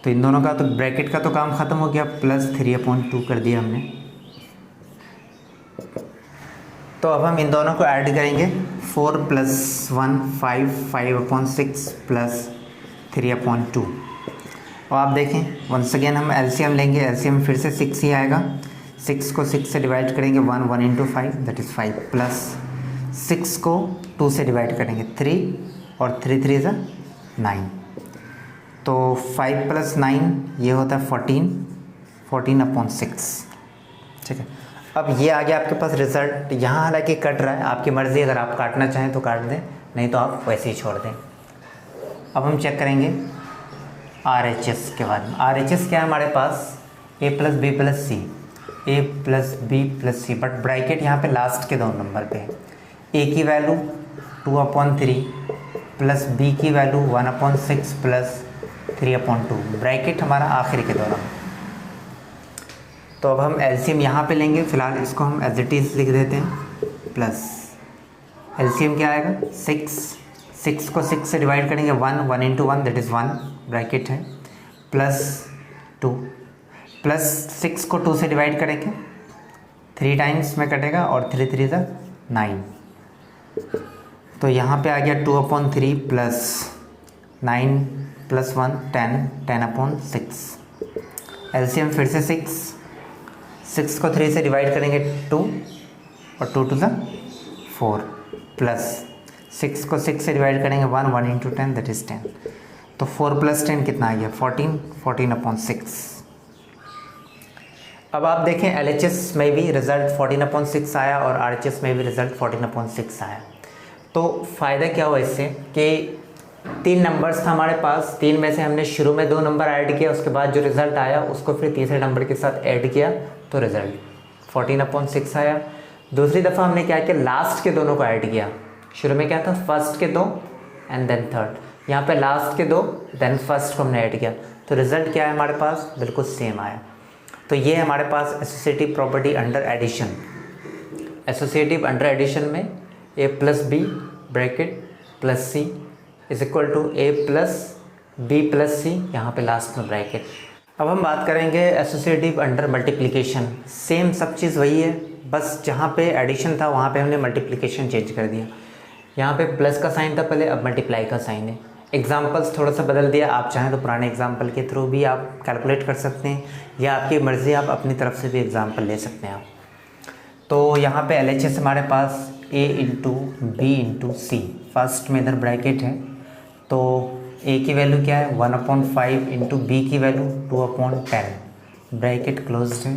तो इन दोनों का तो ब्रैकेट का तो काम ख़त्म हो गया, प्लस 3/2 कर दिया हमने। तो अब हम इन दोनों को ऐड करेंगे, 4 + 1 5, 5/6 प्लस 3/2। और आप देखें वंस अगेन हम एलसीएम लेंगे, एलसीएम फिर से 6 ही आएगा। 6 को 6 से डिवाइड करेंगे 1, 1 इंटू 5 दैट इज़ 5, प्लस 6 को 2 से डिवाइड करेंगे 3, और 3 3 ज़ा 9। तो 5 + 9 ये होता है 14, 14/6। ठीक है, अब ये आ गया आपके पास रिज़ल्ट। यहाँ हालांकि कट रहा है, आपकी मर्ज़ी, अगर आप काटना चाहें तो काट दें, नहीं तो आप वैसे ही छोड़ दें। अब हम चेक करेंगे RHS के बारे में। RHS क्या है हमारे पास, A + B + C, A + B + C, but bracket यहाँ पे लास्ट के 2 नंबर पे है। A की वैल्यू 2/3 प्लस B की वैल्यू 1/6 प्लस 3/2, ब्रैकेट हमारा आखिरी के 2 नंबर। तो अब हम एलसीएम यहाँ पे लेंगे, फिलहाल इसको हम एज इट इज़ लिख देते हैं। प्लस एलसीएम क्या आएगा, 6 को 6 से डिवाइड करेंगे 1, 1 इंटू 1 दैट इज़ 1, ब्रैकेट है, प्लस 2, प्लस 6 को 2 से डिवाइड करेंगे 3 टाइम्स में कटेगा, और 3 3 ज़ा 9। तो यहाँ पे आ गया 2/3 प्लस 9 + 1 10, 10/6। एलसीएम फिर से 6 को 3 से डिवाइड करेंगे 2, और 2 2 ज़ा 4, प्लस 6 को 6 से डिवाइड करेंगे 1, 1 इंटू 10 दैट इज़ 10। तो 4 + 10 कितना आ गया, 14, 14/6। अब आप देखें LHS में भी रिज़ल्ट 14/6 आया और RHS में भी रिज़ल्ट 14/6 आया। तो फ़ायदा क्या हुआ इससे कि 3 नंबर्स था हमारे पास, 3 में से हमने शुरू में 2 नंबर ऐड किया, उसके बाद जो रिज़ल्ट आया उसको फिर तीसरे नंबर के साथ ऐड किया, तो रिज़ल्ट 14/6 आया। दूसरी दफ़ा हमने क्या किया, लास्ट के दोनों को ऐड किया। शुरू में क्या था, फर्स्ट के 2 एंड देन थर्ड, यहाँ पे लास्ट के 2 देन फर्स्ट को हमने ऐड किया, तो रिज़ल्ट क्या है हमारे पास, बिल्कुल सेम आया। तो ये है हमारे पास associative property under addition. Associative under addition में A + B bracket plus C is equal to A + B + C, यहाँ पे लास्ट में ब्रैकेट। अब हम बात करेंगे एसोसिएटिव अंडर मल्टीप्लिकेशन। सेम सब चीज़ वही है, बस जहाँ पे एडिशन था वहाँ पे हमने मल्टीप्लिकेशन चेंज कर दिया। यहाँ पे प्लस का साइन था पहले, अब मल्टीप्लाई का साइन है। एग्जाम्पल्स थोड़ा सा बदल दिया, आप चाहें तो पुराने एग्जाम्पल के थ्रू भी आप कैलकुलेट कर सकते हैं, या आपकी मर्ज़ी, आप अपनी तरफ से भी एग्जाम्पल ले सकते हैं आप। तो यहाँ पे LHS हमारे पास A × B × C, फर्स्ट में इधर ब्रैकेट है, तो A की वैल्यू क्या है 1/5 इंटू B की वैल्यू 2/10, ब्रैकेट क्लोज्ड है।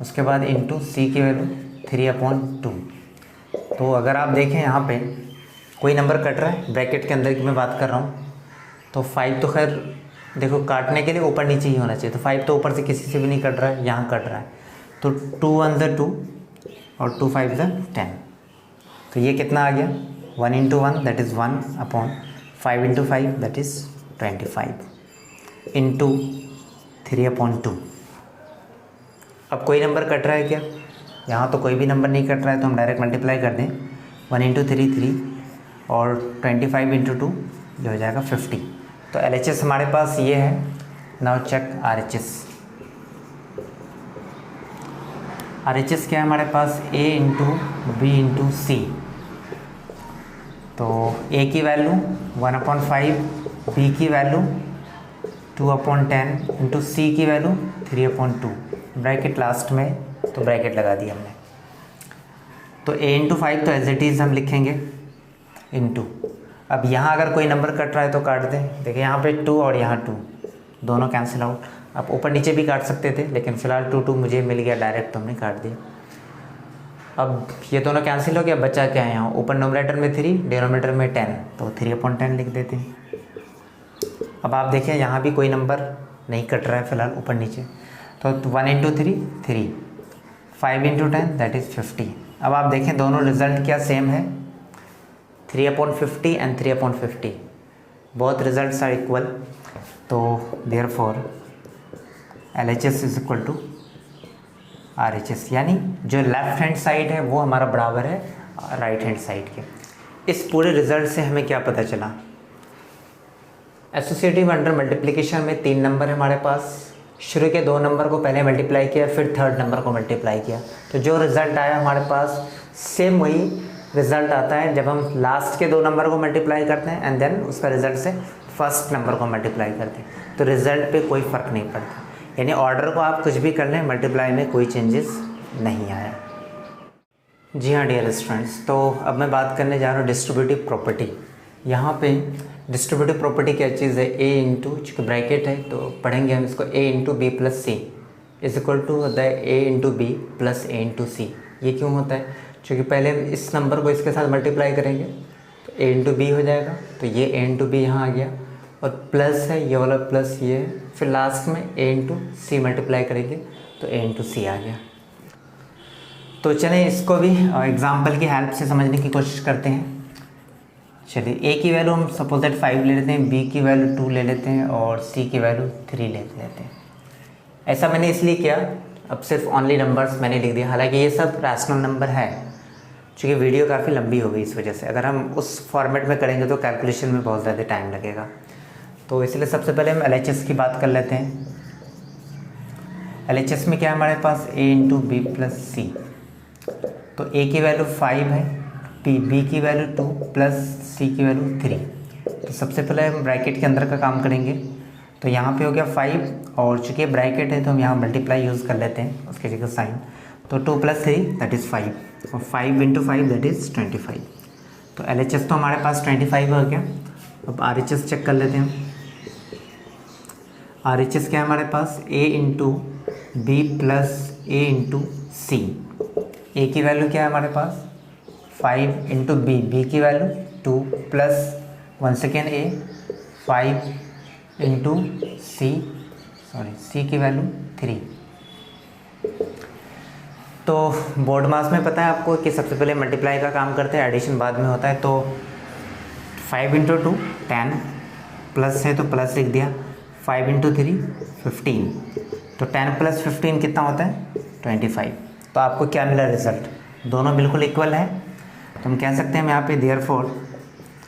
उसके बाद इंटू C की वैल्यू 3/2। तो अगर आप देखें यहाँ पे कोई नंबर कट रहा है, ब्रैकेट के अंदर की मैं बात कर रहा हूँ, तो 5 तो खैर देखो काटने के लिए ऊपर नीचे ही होना चाहिए, तो 5 तो ऊपर से किसी से भी नहीं कट रहा है, यहाँ कट रहा है। तो 2 1 ज़ा 2 और 2 5 ज़ा 10, तो ये कितना आ गया 1 into 1 that is 1/5 into 5 that is 25 into 3/2। अब कोई नंबर कट रहा है क्या, यहाँ तो कोई भी नंबर नहीं कट रहा है, तो हम डायरेक्ट मल्टीप्लाई कर दें। 1 इंटू 3 3 और 25 इंटू 2 जो हो जाएगा 50। तो LHS हमारे पास ये है। Now check RHS। RHS क्या है हमारे पास, A × B × C। तो A की वैल्यू 1/5, B की वैल्यू 2/10 इंटू C की वैल्यू 3/2, ब्रैकेट लास्ट में, तो ब्रैकेट लगा दिया हमने। तो A × 5 तो एज इट इज़ हम लिखेंगे इंटू, अब यहाँ अगर कोई नंबर कट रहा है तो काट दें। देखिए यहाँ पे 2 और यहाँ 2 दोनों कैंसिल आउट। आप ऊपर नीचे भी काट सकते थे, लेकिन फ़िलहाल 2 2 मुझे मिल गया डायरेक्ट, तो हमने काट दिया। अब ये दोनों कैंसिल हो गया, बचा क्या है यहाँ, ऊपर नोमिनेटर में 3, डिनोमिनेटर में 10, तो 3/10 लिख देते हैं। अब आप देखें यहाँ भी कोई नंबर नहीं कट रहा है फ़िलहाल ऊपर नीचे, तो 1 इंटू 3 3, 5 इंटू 10 दैट इज़ 50। अब आप देखें दोनों रिज़ल्ट क्या सेम है, 3/50 and 3/50, both results are equal. तो therefore LHS is equal to RHS, यानी जो लेफ्ट हैंड साइड है वो हमारा बराबर है राइट हैंड साइड के। इस पूरे रिज़ल्ट से हमें क्या पता चला, एसोसिएटिव अंडर मल्टीप्लिकेशन में 3 नंबर है हमारे पास, शुरू के 2 नंबर को पहले मल्टीप्लाई किया, फिर 3rd नंबर को मल्टीप्लाई किया, तो जो रिज़ल्ट आया हमारे पास सेम वही रिज़ल्ट आता है जब हम लास्ट के 2 नंबर को मल्टीप्लाई करते हैं एंड देन उसका रिज़ल्ट से फर्स्ट नंबर को मल्टीप्लाई करते हैं, तो रिज़ल्ट पे कोई फ़र्क नहीं पड़ता। यानी ऑर्डर को आप कुछ भी कर लें, मल्टीप्लाई में कोई चेंजेस नहीं आया। जी हाँ डियर स्टूडेंट्स, तो अब मैं बात करने जा रहा हूँ डिस्ट्रीब्यूटिव प्रॉपर्टी। यहाँ पे डिस्ट्रीब्यूटिव प्रॉपर्टी क्या चीज़ है, ए इंटू, चूँकि ब्रैकेट है तो पढ़ेंगे हम इसको, a into b plus c is equal to होता है a into b plus a into c. ये क्यों होता है, क्योंकि पहले इस नंबर को इसके साथ मल्टीप्लाई करेंगे तो ए इंटू बी हो जाएगा, तो ये ए इंटू बी यहाँ आ गया, और प्लस है ये वाला प्लस ये है, फिर लास्ट में ए इंटू सी मल्टीप्लाई करेंगे तो ए इंटू सी आ गया। तो चलें इसको भी एग्जाम्पल की हेल्प से समझने की कोशिश करते हैं। चलिए ए की वैल्यू हम सपोज दैट 5 ले लेते हैं, बी की वैल्यू 2 ले लेते हैं और सी की वैल्यू 3 ले लेते हैं। ऐसा मैंने इसलिए किया, अब सिर्फ ओनली नंबर्स मैंने लिख दिया, हालांकि ये सब रैशनल नंबर है, क्योंकि वीडियो काफ़ी लंबी हो गई इस वजह से। अगर हम उस फॉर्मेट में करेंगे तो कैलकुलेशन में बहुत ज़्यादा टाइम लगेगा, तो इसलिए सबसे पहले हम LHS की बात कर लेते हैं। LHS में क्या है हमारे पास, ए इंटू बी प्लस सी, तो ए की वैल्यू 5 है, बी की वैल्यू 2 प्लस सी की वैल्यू 3। तो सबसे पहले हम ब्रैकेट के अंदर का काम करेंगे, तो यहाँ पे हो गया 5, और चूँकि ब्रैकेट है तो हम यहाँ मल्टीप्लाई यूज़ कर लेते हैं उसके जगह साइन, तो 2 प्लस 3 दैट इज़ 5, और 5 इंटू 5 दैट इज़ 25। तो LHS तो हमारे पास 25 हो गया। अब RHS चेक कर लेते हैं हम। RHS क्या है हमारे पास, ए into b plus a into सी। ए की वैल्यू क्या है हमारे पास 5 इंटू बी, बी की वैल्यू 2 प्लस 1 सेकेंड ए 5 इंटू सी की वैल्यू 3। तो बोर्ड मास में पता है आपको कि सबसे पहले मल्टीप्लाई का काम करते हैं, एडिशन बाद में होता है। तो 5 इंटू 2 10, प्लस है तो प्लस लिख दिया, 5 इंटू 3 15, तो 10 प्लस 15 कितना होता है 25। तो आपको क्या मिला रिजल्ट, दोनों बिल्कुल इक्वल है, तो हम कह सकते हैं यहाँ पे therefore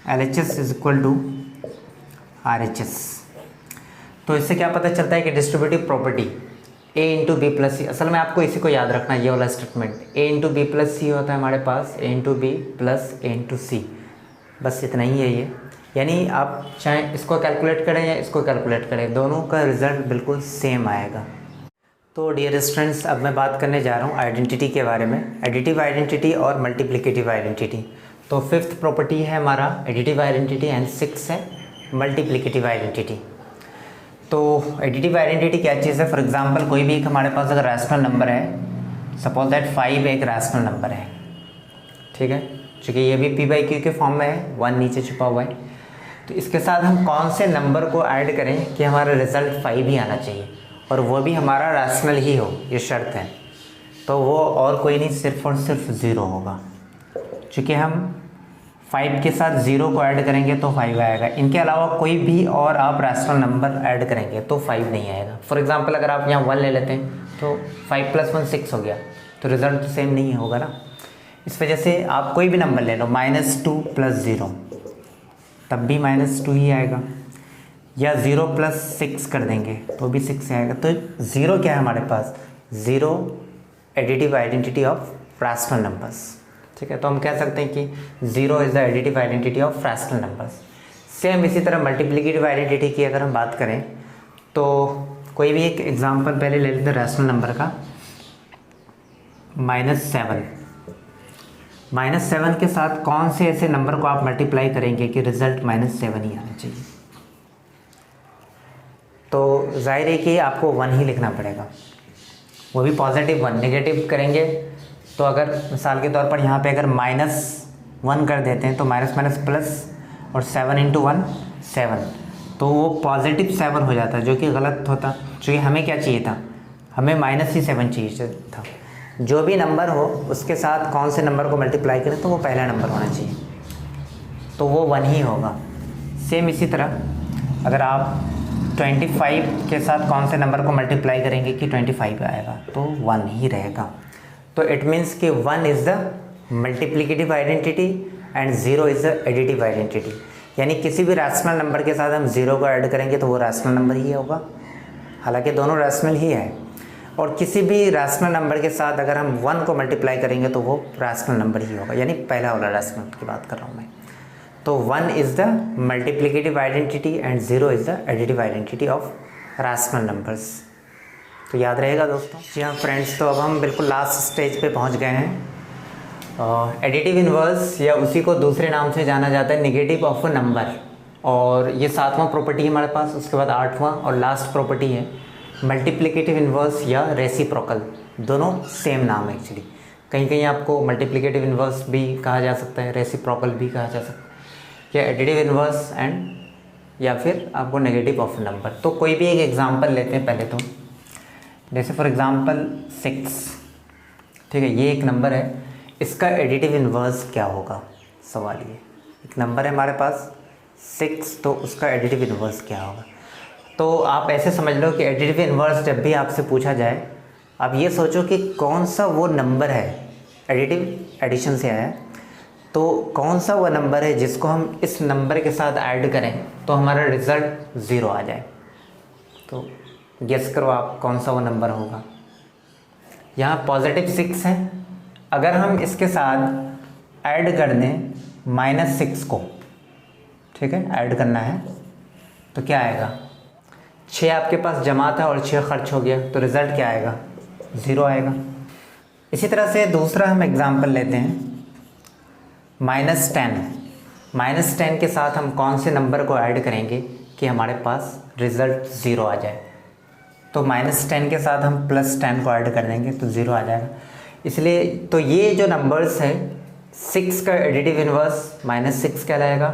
LHS is equal to RHS। तो इससे क्या पता चलता है कि distributive property a into b plus c, असल में आपको इसी को याद रखना है, ये वाला स्टेटमेंट, ए इंटू बी प्लस सी होता है हमारे पास ए into b plus a into सी, बस इतना ही है ये। यानी आप चाहे इसको कैलकुलेट करें या इसको कैलकुलेट करें, दोनों का रिज़ल्ट बिल्कुल सेम आएगा। तो डियर स्टूडेंट्स, अब मैं बात करने जा रहा हूँ आइडेंटिटी के बारे में, एडिटिव आइडेंटिटी और मल्टीप्लिकेटिव आइडेंटिटी। तो 5th प्रॉपर्टी है हमारा एडिटिव आइडेंटिटी एंड 6th है मल्टीप्लिकेटिव आइडेंटिटी। तो एडिटिव आइडेंटिटी क्या चीज़ है, फॉर एग्जांपल कोई भी एक हमारे पास अगर रैशनल नंबर है, सपोज दैट 5 एक रैशनल नंबर है, ठीक है, क्योंकि ये भी p/q के फॉर्म में है, 1 नीचे छुपा हुआ है, तो इसके साथ हम कौन से नंबर को ऐड करें कि हमारा रिज़ल्ट 5 ही आना चाहिए, और वो भी हमारा रैशनल ही हो, ये शर्त है। तो वो और कोई नहीं, सिर्फ और सिर्फ 0 होगा, क्योंकि हम 5 के साथ 0 को ऐड करेंगे तो 5 आएगा। इनके अलावा कोई भी और आप रैशनल नंबर ऐड करेंगे तो 5 नहीं आएगा। फॉर एग्जांपल अगर आप यहाँ 1 ले लेते हैं तो 5 + 1 6 हो गया, तो रिज़ल्ट तो सेम नहीं होगा ना। इस वजह से आप कोई भी नंबर ले लो, -2 + 0 तब भी -2 ही आएगा, या 0 + 6 कर देंगे तो भी 6 आएगा। तो 0 क्या है हमारे पास, 0 additive identity of rational numbers, ठीक है। तो हम कह सकते हैं कि 0 is the additive identity of rational numbers. Same इसी तरह मल्टीप्लिकेटिव आइडेंटिटी की अगर हम बात करें तो कोई भी एक एग्जांपल पहले ले लेते हैं रैशनल नंबर का, -7 के साथ कौन से ऐसे नंबर को आप मल्टीप्लाई करेंगे कि रिजल्ट -7 ही आना चाहिए। तो जाहिर है कि आपको 1 ही लिखना पड़ेगा, वो भी पॉजिटिव 1। नेगेटिव करेंगे तो अगर मिसाल के तौर पर यहाँ पे अगर -1 कर देते हैं तो माइनस प्लस, और 7 × 1 7, तो वो पॉजिटिव 7 हो जाता है, जो कि गलत होता, क्योंकि हमें क्या चाहिए था, हमें -7 चाहिए था। जो भी नंबर हो उसके साथ कौन से नंबर को मल्टीप्लाई करें तो वो पहला नंबर होना चाहिए, तो वो 1 ही होगा। सेम इसी तरह अगर आप 25 के साथ कौन से नंबर को मल्टीप्लाई करेंगे कि 25 आएगा, तो 1 ही रहेगा। तो इट मीन्स कि 1 is the multiplicative identity and zero is the additive identity, यानी किसी भी रैशनल नंबर के साथ हम ज़ीरो को ऐड करेंगे तो वो रैशनल नंबर ही होगा, हालांकि दोनों रैशनल ही है। और किसी भी रैशनल नंबर के साथ अगर हम 1 को मल्टीप्लाई करेंगे तो वो रैशनल नंबर ही होगा, यानी पहला वाला रैशनल की बात कर रहा हूँ मैं। तो 1 is the multiplicative identity and 0 is the additive identity of rational numbers. तो याद रहेगा दोस्तों। जी हाँ फ्रेंड्स, तो अब हम बिल्कुल लास्ट स्टेज पे पहुँच गए हैं। एडिटिव इन्वर्स या उसी को दूसरे नाम से जाना जाता है नेगेटिव ऑफ अ नंबर, और ये 7वां प्रॉपर्टी है हमारे पास। उसके बाद 8वां और लास्ट प्रॉपर्टी है मल्टीप्लिकेटिव इन्वर्स या रेसिप्रोकल। दोनों सेम नाम है एक्चुअली, कहीं कहीं आपको मल्टीप्लिकेटिव इन्वर्स भी कहा जा सकता है, रेसिप्रोकल भी कहा जा सकता है, या एडिटिव इन्वर्स एंड या फिर आपको नेगेटिव ऑफ नंबर। तो कोई भी एक एग्जांपल लेते हैं पहले तो, जैसे फॉर एग्जांपल 6, ठीक है, ये एक नंबर है, इसका एडिटिव इन्वर्स क्या होगा, सवाल ये। एक नंबर है हमारे पास 6, तो उसका एडिटिव इन्वर्स क्या होगा। तो आप ऐसे समझ लो कि एडिटिव इन्वर्स जब भी आपसे पूछा जाए, आप ये सोचो कि कौन सा वो नंबर है, एडिटिव एडिशन से आया है, तो कौन सा वो नंबर है जिसको हम इस नंबर के साथ ऐड करें तो हमारा रिज़ल्ट 0 आ जाए। तो गेस करो आप कौन सा वो नंबर होगा। यहाँ पॉजिटिव 6 है, अगर हम इसके साथ ऐड कर दें -6 को, ठीक है, ऐड करना है, तो क्या आएगा, 6 आपके पास जमा था और 6 खर्च हो गया, तो रिज़ल्ट क्या आएगा, 0 आएगा। इसी तरह से दूसरा हम एग्जांपल लेते हैं -10। -10 के साथ हम कौन से नंबर को ऐड करेंगे कि हमारे पास रिज़ल्ट 0 आ जाए। तो -10 के साथ हम +10 को ऐड कर देंगे तो 0 आ जाएगा। इसलिए तो ये जो नंबर्स है, 6 का एडिटिव इन्वर्स -6 कहलाएगा,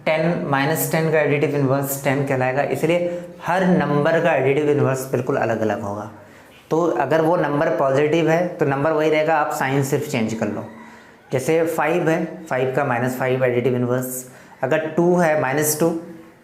10 का एडिटिव इन्वर्स 10 कहलाएगा। इसलिए हर नंबर का एडिटिव इन्वर्स बिल्कुल अलग अलग होगा। तो अगर वो नंबर पॉजिटिव है तो नंबर वही रहेगा, आप साइन सिर्फ चेंज कर लो। जैसे 5 है, 5 का -5 एडिटिव इन्वर्स, अगर 2 है -2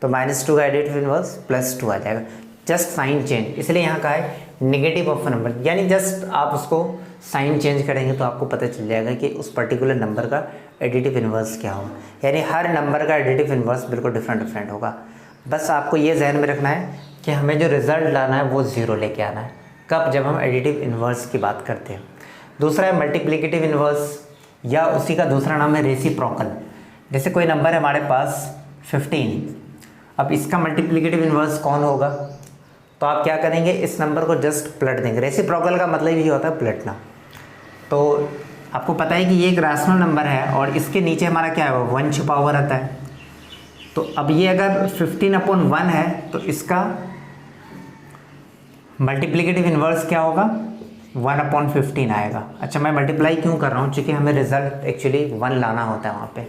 तो -2 का एडिटिव इन्वर्स +2 आ जाएगा, जस्ट साइन चेंज। इसलिए यहाँ का है नेगेटिव ऑफ नंबर, यानी जस्ट आप उसको साइन चेंज करेंगे तो आपको पता चल जाएगा कि उस पर्टिकुलर नंबर का एडिटिव इन्वर्स क्या होगा। यानी हर नंबर का एडिटिव इन्वर्स बिल्कुल डिफरेंट होगा। बस आपको ये जहन में रखना है कि हमें जो रिज़ल्ट लाना है वो 0 लेके आना है। कब, जब हम एडिटिव इन्वर्स की बात करते हैं। दूसरा है मल्टीप्लिकेटिव इन्वर्स, या उसी का दूसरा नाम है रेसिप्रोकल। जैसे कोई नंबर है हमारे पास 15, अब इसका मल्टीप्लिकेटिव इन्वर्स कौन होगा, तो आप क्या करेंगे, इस नंबर को जस्ट पलट देंगे। रेसिप्रोकल का मतलब ही होता है पलटना। तो आपको पता है कि ये एक रैशनल नंबर है और इसके नीचे हमारा क्या है, 1 छुपा हुआ रहता है। तो अब ये अगर 15/1 है तो इसका मल्टीप्लिकेटिव इन्वर्स क्या होगा, 1/15 आएगा। अच्छा, मैं मल्टीप्लाई क्यों कर रहा हूँ, क्योंकि हमें रिजल्ट एक्चुअली 1 लाना होता है वहाँ पे।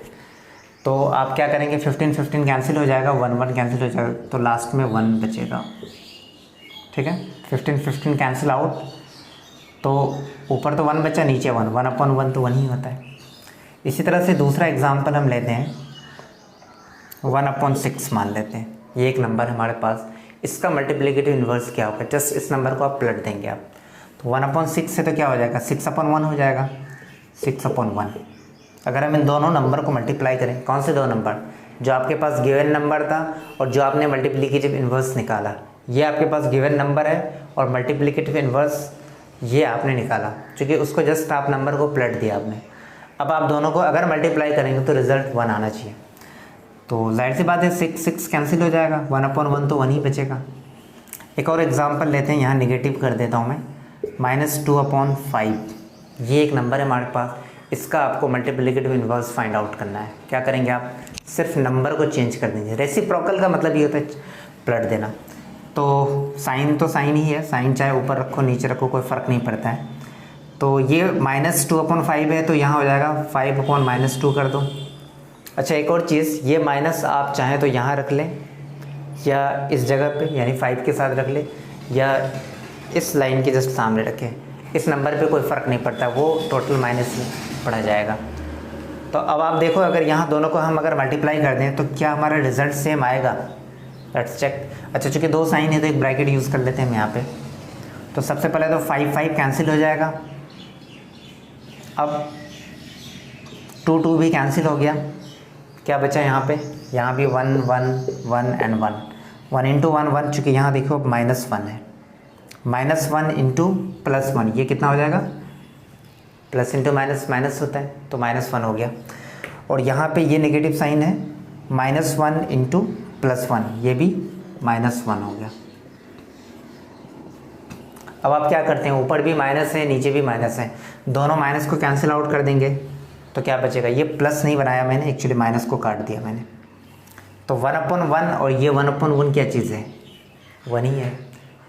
तो आप क्या करेंगे, 15 कैंसिल हो जाएगा, 1 कैंसिल हो जाएगा, तो लास्ट में 1 बचेगा, ठीक है। 15 कैंसिल आउट, तो ऊपर तो 1 बचा, नीचे 1/1 तो 1 ही होता है। इसी तरह से दूसरा एग्जांपल हम लेते हैं, 1/6 मान लेते हैं। ये एक नंबर हमारे पास, इसका मल्टीप्लिकेटिव इन्वर्स क्या होगा, जस्ट इस नंबर को आप पलट देंगे आप, तो 1/6 से तो क्या हो जाएगा, 6/1 हो जाएगा, 6/1। अगर हम इन दोनों नंबर को मल्टीप्लाई करें, कौन से दो नंबर, जो आपके पास गिवन नंबर था और जो आपने मल्टीप्लिकेटिव इन्वर्स निकाला, ये आपके पास गिवन नंबर है और मल्टीप्लिकेटिव इन्वर्स ये आपने निकाला, क्योंकि उसको जस्ट आप नंबर को पलट दिया आपने। अब आप दोनों को अगर मल्टीप्लाई करेंगे तो रिजल्ट 1 आना चाहिए। तो जाहिर सी बात है 6 कैंसिल हो जाएगा, 1/1 तो 1 ही बचेगा। एक और एग्जांपल लेते हैं, यहाँ निगेटिव कर देता हूँ मैं, -2/5। ये एक नंबर है हमारे पास, इसका आपको मल्टीप्लिकेटिव इन्वर्स फाइंड आउट करना है। क्या करेंगे आप, सिर्फ नंबर को चेंज कर देंगे। रेसिप्रोकल का मतलब ये होता है पलट देना। तो साइन तो साइन ही है, साइन चाहे ऊपर रखो नीचे रखो कोई फ़र्क नहीं पड़ता है। तो ये -2/5 है, तो यहाँ हो जाएगा 5/-2 कर दो। अच्छा, एक और चीज़, ये माइनस आप चाहें तो यहाँ रख लें या इस जगह पे, यानी 5 के साथ रख लें, या इस लाइन के जस्ट सामने रखें। इस नंबर पे कोई फ़र्क नहीं पड़ता, वो टोटल माइनस में पड़ा जाएगा। तो अब आप देखो, अगर यहाँ दोनों को हम अगर मल्टीप्लाई कर दें तो क्या हमारा रिजल्ट सेम आएगा, लेट्स चेक। अच्छा, चूँकि 2 साइन है तो एक ब्रैकेट यूज़ कर लेते हैं हम यहाँ पे। तो सबसे पहले तो 5 कैंसिल हो जाएगा, अब 2 भी कैंसिल हो गया, क्या बचा यहाँ पे, यहाँ भी 1 1 1 एंड 1, 1 इंटू 1 1, चूँकि यहाँ देखो -1 है, -1 इंटू +1, ये कितना हो जाएगा, प्लस इंटू माइनस माइनस होता है तो -1 हो गया। और यहाँ पे ये नेगेटिव साइन है, -1 इंटू +1, ये भी -1 हो गया। अब आप क्या करते हैं, ऊपर भी माइनस है नीचे भी माइनस है, दोनों माइनस को कैंसिल आउट कर देंगे तो क्या बचेगा, ये प्लस नहीं बनाया मैंने, एक्चुअली माइनस को काट दिया मैंने, तो 1/1 और ये 1/1 क्या चीज़ है, 1 ही है,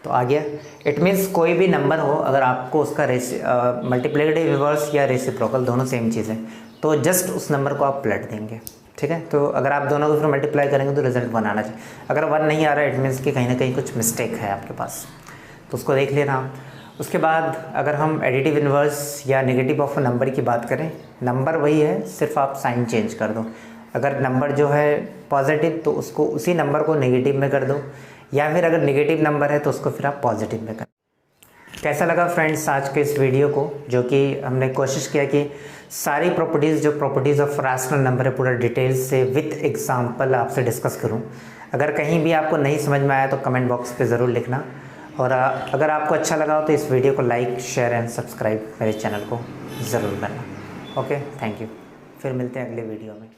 तो आ गया। इट मीन्स कोई भी नंबर हो, अगर आपको उसका मल्टीप्लिकेटिव रिवर्स या रेसिप्रोकल दोनों सेम चीज़ है, तो जस्ट उस नंबर को आप पलट देंगे, ठीक है। तो अगर आप दोनों को फिर मल्टीप्लाई करेंगे तो रिजल्ट 1 आना चाहिए। अगर 1 नहीं आ रहा है, इट मीन्स कि कहीं ना कहीं कुछ मिस्टेक है आपके पास, तो उसको देख लेना। उसके बाद अगर हम एडिटिव इन्वर्स या नेगेटिव ऑफ नंबर की बात करें, नंबर वही है, सिर्फ आप साइन चेंज कर दो। अगर नंबर जो है पॉजिटिव तो उसको उसी नंबर को नेगेटिव में कर दो, या फिर अगर नेगेटिव नंबर है तो उसको फिर आप पॉजिटिव में कर। कैसा लगा फ्रेंड्स आज के इस वीडियो को, जो कि हमने कोशिश किया कि सारी प्रॉपर्टीज़, जो प्रॉपर्टीज़ ऑफ रैशनल नंबर है, पूरा डिटेल से विथ एग्जांपल आपसे डिस्कस करूं। अगर कहीं भी आपको नहीं समझ में आया तो कमेंट बॉक्स पे ज़रूर लिखना, और अगर आपको अच्छा लगा हो तो इस वीडियो को लाइक शेयर एंड सब्सक्राइब मेरे चैनल को ज़रूर करना। ओके, थैंक यू, फिर मिलते हैं अगले वीडियो में।